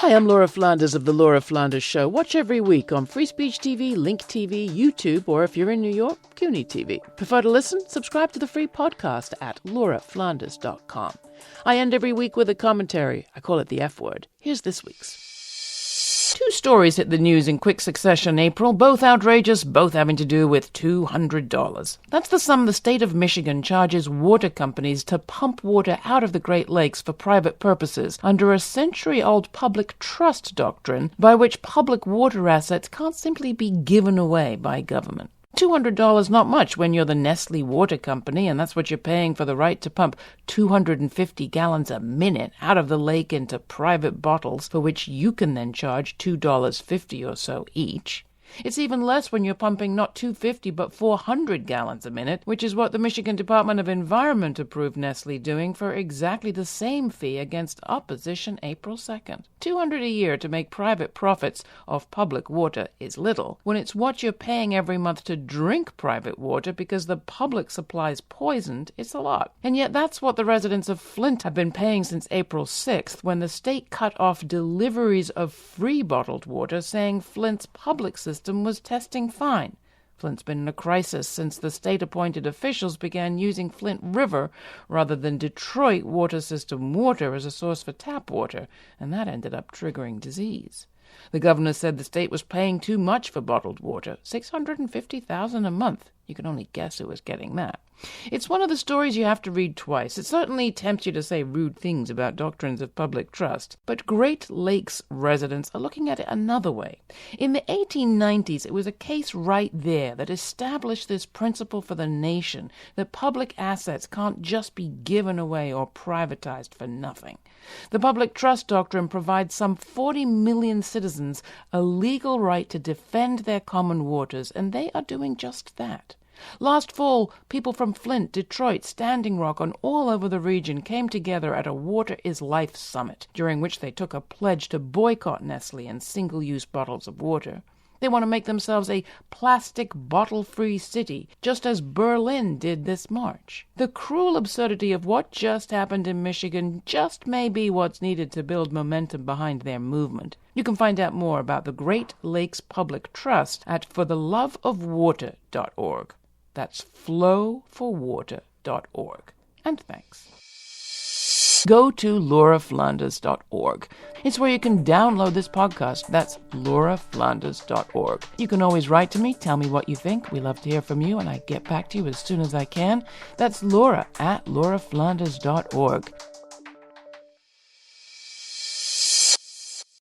Hi, I'm Laura Flanders of The Laura Flanders Show. Watch every week on Free Speech TV, Link TV, YouTube, or if you're in New York, CUNY TV. Prefer to listen? Subscribe to the free podcast at lauraflanders.com. I end every week with a commentary. I call it the F word. Here's this week's. Two stories hit the news in quick succession April, both outrageous, both having to do with $200. That's the sum the state of Michigan charges water companies to pump water out of the Great Lakes for private purposes under a century-old public trust doctrine by which public water assets can't simply be given away by government. $200 not much when you're the Nestle Water Company, and that's what you're paying for the right to pump 250 gallons a minute out of the lake into private bottles, for which you can then charge $2.50 or so each. It's even less when you're pumping not 250 but 400 gallons a minute, which is what the Michigan Department of Environment approved Nestle doing for exactly the same fee against opposition April 2nd. $200 a year to make private profits off public water is little, when it's what you're paying every month to drink private water because the public supply's poisoned. It's a lot. And yet that's what the residents of Flint have been paying since April 6th, when the state cut off deliveries of free bottled water, saying Flint's public system was testing fine. Flint's been in a crisis since the state-appointed officials began using Flint River rather than Detroit water system water as a source for tap water, and that ended up triggering disease. The governor said the state was paying too much for bottled water, $650,000 a month. You can only guess who was getting that. It's one of the stories you have to read twice. It certainly tempts you to say rude things about doctrines of public trust, but Great Lakes residents are looking at it another way. In the 1890s, it was a case right there that established this principle for the nation, that public assets can't just be given away or privatized for nothing. The public trust doctrine provides some 40 million citizens a legal right to defend their common waters, and they are doing just that. Last fall, people from Flint, Detroit, Standing Rock, and all over the region came together at a Water is Life summit, during which they took a pledge to boycott Nestle and single-use bottles of water. They want to make themselves a plastic bottle-free city, just as Berlin did this March. The cruel absurdity of what just happened in Michigan just may be what's needed to build momentum behind their movement. You can find out more about the Great Lakes Public Trust at fortheloveofwater.org. That's flowforwater.org. And thanks. Go to lauraflanders.org. It's where you can download this podcast. That's lauraflanders.org. You can always write to me, tell me what you think. We love to hear from you, and I get back to you as soon as I can. That's Laura at lauraflanders.org.